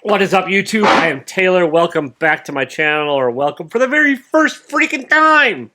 What is up, YouTube? I am Taylor. Welcome back to my channel, or welcome for the very first freaking time.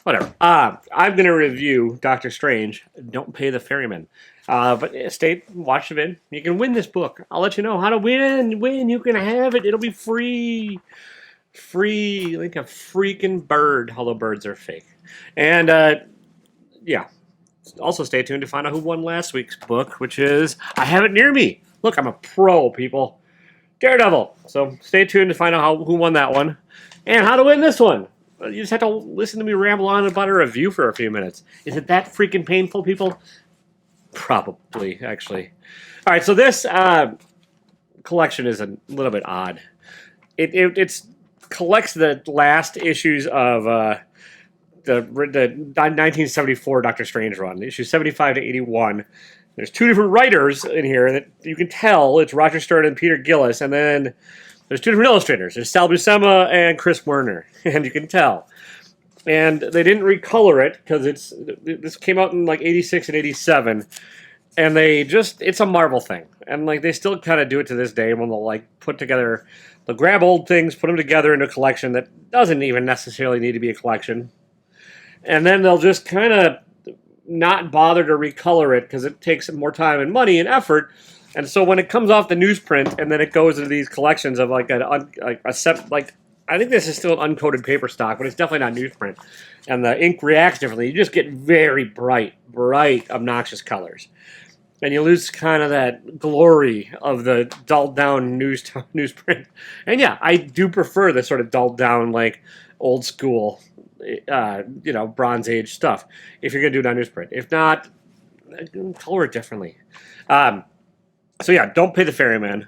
Whatever. I'm going to review Doctor Strange. Don't pay the ferryman. But stay, watch the vid. You can win this book. I'll let you know how to win. You can have it. It'll be free. Free, like a freaking bird. Although birds are fake. And, yeah. Also, stay tuned to find out who won last week's book, which is I Have It Near Me. Look, I'm a pro, people. Daredevil. So stay tuned to find out who won that one and how to win this one. You just have to listen to me ramble on about a review for a few minutes. Is it that freaking painful, people? Probably, actually. All right, so this collection is a little bit odd. It collects the last issues of the 1974 Doctor Strange run, issues 75 to 81. There's two different writers in here that you can tell. It's Roger Stern and Peter Gillis, and then there's two different illustrators. There's Sal Buscema and Chris Werner, and you can tell. And they didn't recolor it because this came out in like 86 and 87, and it's a Marvel thing, and like they still kind of do it to this day when they'll like they'll grab old things, put them together in a collection that doesn't even necessarily need to be a collection, and then they'll just kind of not bother to recolor it because it takes more time and money and effort. And so when it comes off the newsprint and then it goes into these collections of like a set, like I think this is still an uncoated paper stock, but it's definitely not newsprint, and the ink reacts differently. You just get very bright, obnoxious colors, and you lose kind of that glory of the dulled down newsprint. And yeah, I do prefer the sort of dulled down, like old school, Bronze Age stuff. If you're gonna do it on newsprint, if not, color it differently. So yeah, don't pay the ferryman.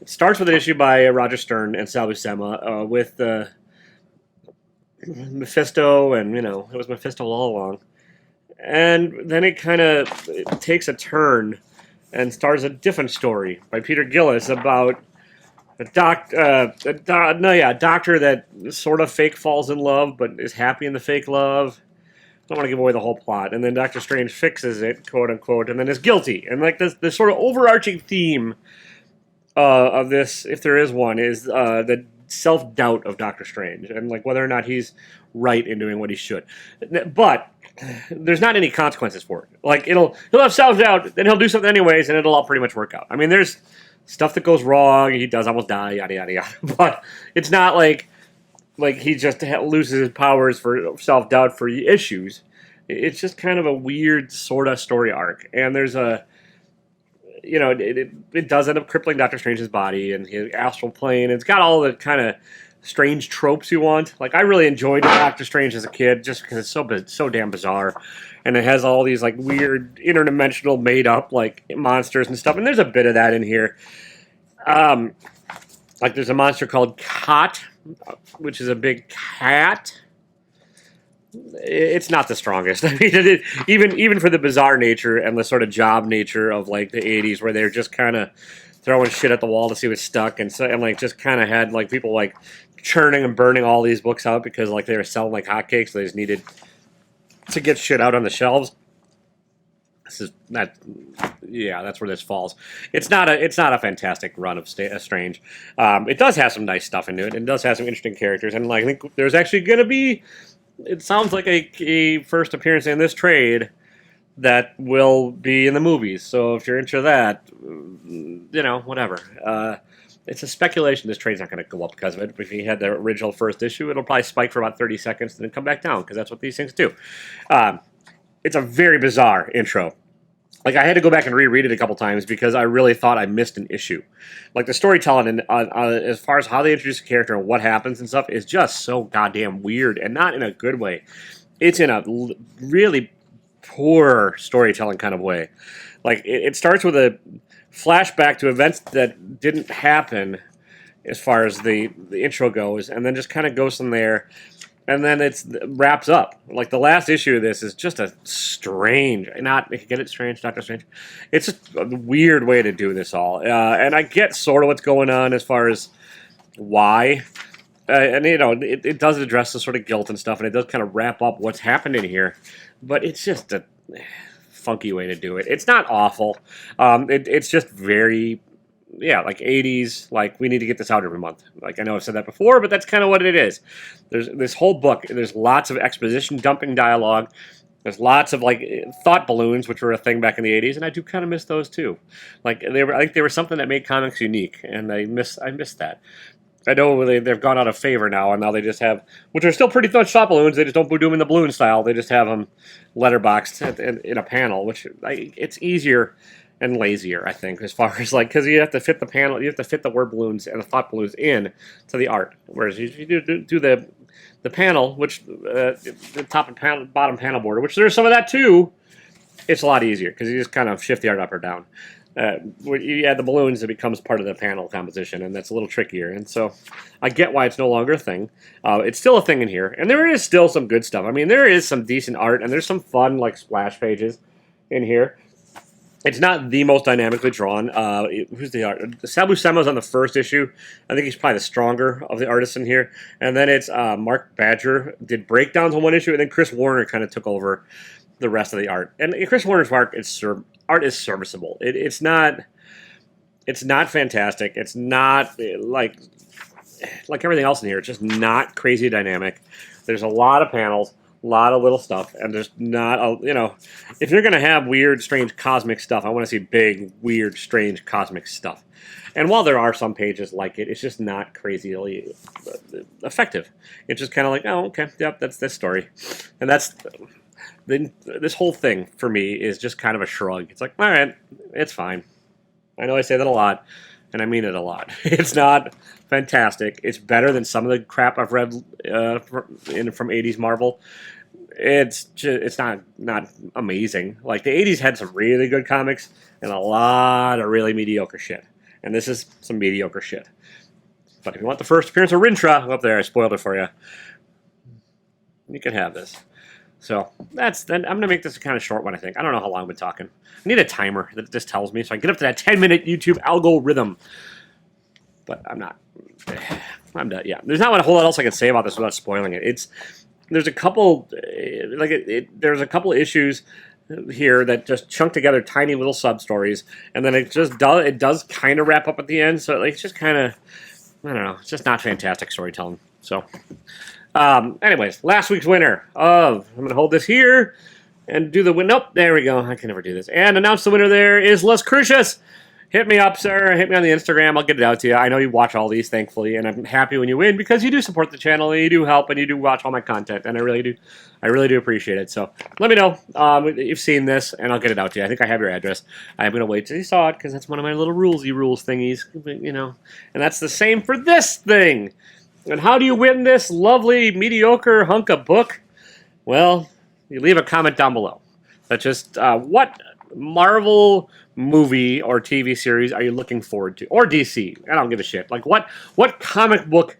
It starts with an issue by Roger Stern and Sal Buscema with Mephisto, and it was Mephisto all along. And then it kind of takes a turn and starts a different story by Peter Gillis about a doctor that sort of fake falls in love but is happy in the fake love. I don't want to give away the whole plot. And then Doctor Strange fixes it, quote unquote, and then is guilty. And like this sort of overarching theme of this, if there is one, is the self-doubt of Doctor Strange and like whether or not he's right in doing what he should. But there's not any consequences for it. Like he'll have self-doubt, then he'll do something anyways, and it'll all pretty much work out. I mean, there's stuff that goes wrong. He does almost die, yada yada yada. But it's not like he just loses his powers for self-doubt for issues. It's just kind of a weird sort of story arc. And there's it does end up crippling Doctor Strange's body and his astral plane. It's got all the kind of strange tropes you want. Like I really enjoyed Doctor Strange as a kid just because it's so damn bizarre. And it has all these like weird interdimensional made up like monsters and stuff. And there's a bit of that in here. Like there's a monster called Cot, which is a big cat. It's not the strongest. I mean, even for the bizarre nature and the sort of job nature of like the 80s, where they're just kind of throwing shit at the wall to see what's stuck, and like just kind of had like people like churning and burning all these books out because like they were selling like hotcakes. So they just needed to get shit out on the shelves. That's where this falls. It's not a fantastic run of Strange. It does have some nice stuff into it, and it does have some interesting characters, and like I think there's actually going to be. It sounds like a first appearance in this trade that will be in the movies. So if you're into that, whatever. It's a speculation this trade's not going to go up because of it. If you had the original first issue, it'll probably spike for about 30 seconds and then come back down because that's what these things do. It's a very bizarre intro. Like, I had to go back and reread it a couple times because I really thought I missed an issue. Like, the storytelling, and as far as how they introduce a character and what happens and stuff, is just so goddamn weird, and not in a good way. It's in a really poor storytelling kind of way. Like, it starts with a flashback to events that didn't happen as far as the intro goes, and then just kind of goes from there. And then it wraps up. Like, the last issue of this is just a strange, get it strange, Doctor Strange? It's just a weird way to do this all. And I get sort of what's going on as far as why. It does address the sort of guilt and stuff, and it does kind of wrap up what's happened in here. But it's just a funky way to do it. It's not awful. It's just very, yeah, like 80s, like we need to get this out every month. Like I know I've said that before, but that's kind of what it is. There's this whole book, there's lots of exposition dumping dialogue. There's lots of like thought balloons, which were a thing back in the 80s, and I do kind of miss those too. Like I think they were something that made comics unique, and I miss that. I know they've gone out of favor now, and now they just have, which are still pretty much thought balloons. They just don't do them in the balloon style. They just have them letterboxed in a panel, which it's easier and lazier, I think, as far as like, because you have to fit the panel, you have to fit the word balloons and the thought balloons in to the art. Whereas if you do the panel, which the top and bottom panel border, which there's some of that too, it's a lot easier because you just kind of shift the art up or down. When you add the balloons, it becomes part of the panel composition, and that's a little trickier. And so I get why it's no longer a thing. It's still a thing in here, and there is still some good stuff. I mean, there is some decent art, and there's some fun, like, splash pages in here. It's not the most dynamically drawn. Who's the art? Sabu Sema's on the first issue. I think he's probably the stronger of the artists in here. And then it's Mark Badger did breakdowns on one issue, and then Chris Warner kind of took over the rest of the art. And Chris Warner's art is serviceable. It's not fantastic. It's not like everything else in here. It's just not crazy dynamic. There's a lot of panels, a lot of little stuff, and there's not a, if you're gonna have weird, strange cosmic stuff, I want to see big, weird, strange cosmic stuff. And while there are some pages like it, it's just not crazily effective. It's just kind of like, oh, okay, yep, that's this story, and that's. This whole thing for me is just kind of a shrug. It's like, all right, it's fine. I know I say that a lot, and I mean it a lot. It's not fantastic. It's better than some of the crap I've read from 80s Marvel. It's not amazing. Like the 80s had some really good comics and a lot of really mediocre shit. And this is some mediocre shit. But if you want the first appearance of Rintra, up there, I spoiled it for you. You can have this. So I'm going to make this a kind of short one, I think. I don't know how long I've been talking. I need a timer that just tells me so I can get up to that 10-minute YouTube algorithm. But I'm not. I'm done. Yeah, there's not a whole lot else I can say about this without spoiling it. There's a couple there's a couple issues here that just chunk together tiny little sub stories, and then it does kind of wrap up at the end. So it's just kind of, I don't know. It's just not fantastic storytelling. So. Anyways, last week's winner of, I'm going to hold this here and do the win. Nope, there we go. I can never do this. And announce the winner there is Les Crucius. Hit me up, sir. Hit me on the Instagram. I'll get it out to you. I know you watch all these, thankfully, and I'm happy when you win because you do support the channel and you do help and you do watch all my content, and I really do appreciate it. So let me know that you've seen this, and I'll get it out to you. I think I have your address. I'm going to wait till you saw it because that's one of my little rules thingies, and that's the same for this thing. And how do you win this lovely, mediocre hunk of book? Well, you leave a comment down below. That's just what Marvel movie or TV series are you looking forward to? Or DC. I don't give a shit. Like, what comic book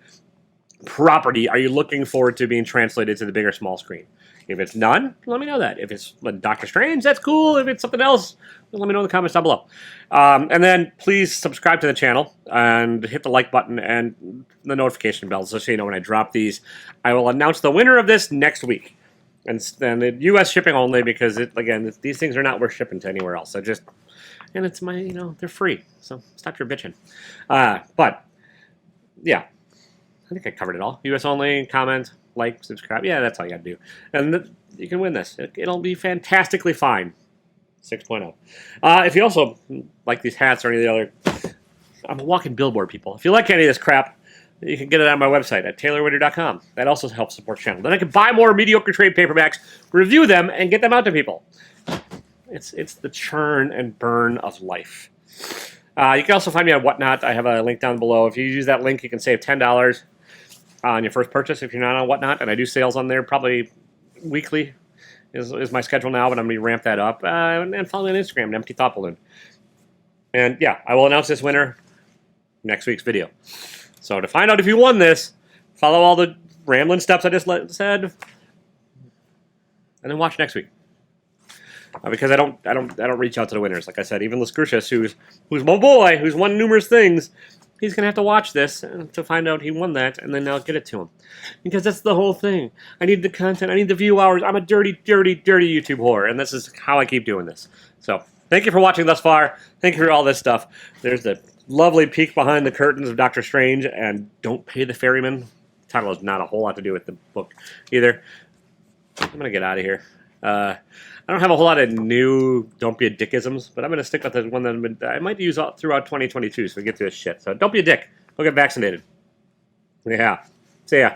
property are you looking forward to being translated to the big or small screen? If it's none, let me know that. If it's Doctor Strange, that's cool. If it's something else, let me know in the comments down below. And then please subscribe to the channel and hit the like button and the notification bell so you know when I drop these. I will announce the winner of this next week. And the U.S. shipping only because, these things are not worth shipping to anywhere else. And it's they're free. So stop your bitching. But, yeah. I think I covered it all. U.S. only, comment, like, subscribe. Yeah, that's all you got to do. And you can win this. It'll be fantastically fine. 6.0. If you also like these hats or any of the other... I'm a walking billboard, people. If you like any of this crap, you can get it on my website at taylorwitter.com. That also helps support the channel. Then I can buy more mediocre trade paperbacks, review them, and get them out to people. It's the churn and burn of life. You can also find me on Whatnot. I have a link down below. If you use that link, you can save $10 on your first purchase if you're not on Whatnot. And I do sales on there probably weekly is my schedule now, but I'm going to ramp that up. And follow me on Instagram, an empty thought balloon. And yeah, I will announce this winner next week's video. So to find out if you won this, follow all the rambling steps I just said, and then watch next week. Because I don't reach out to the winners. Like I said, even Les Crucius, who's my boy, who's won numerous things, he's going to have to watch this to find out he won that, and then I'll get it to him. Because that's the whole thing. I need the content. I need the view hours. I'm a dirty, dirty, dirty YouTube whore, and this is how I keep doing this. So, thank you for watching thus far. Thank you for all this stuff. There's the lovely peek behind the curtains of Doctor Strange, and don't pay the ferryman. Title has not a whole lot to do with the book either. I'm going to get out of here. I don't have a whole lot of new don't be a dickisms, but I'm going to stick with the one that I might use throughout 2022 so we get through this shit. So don't be a dick. Go get vaccinated. Yeah. See ya.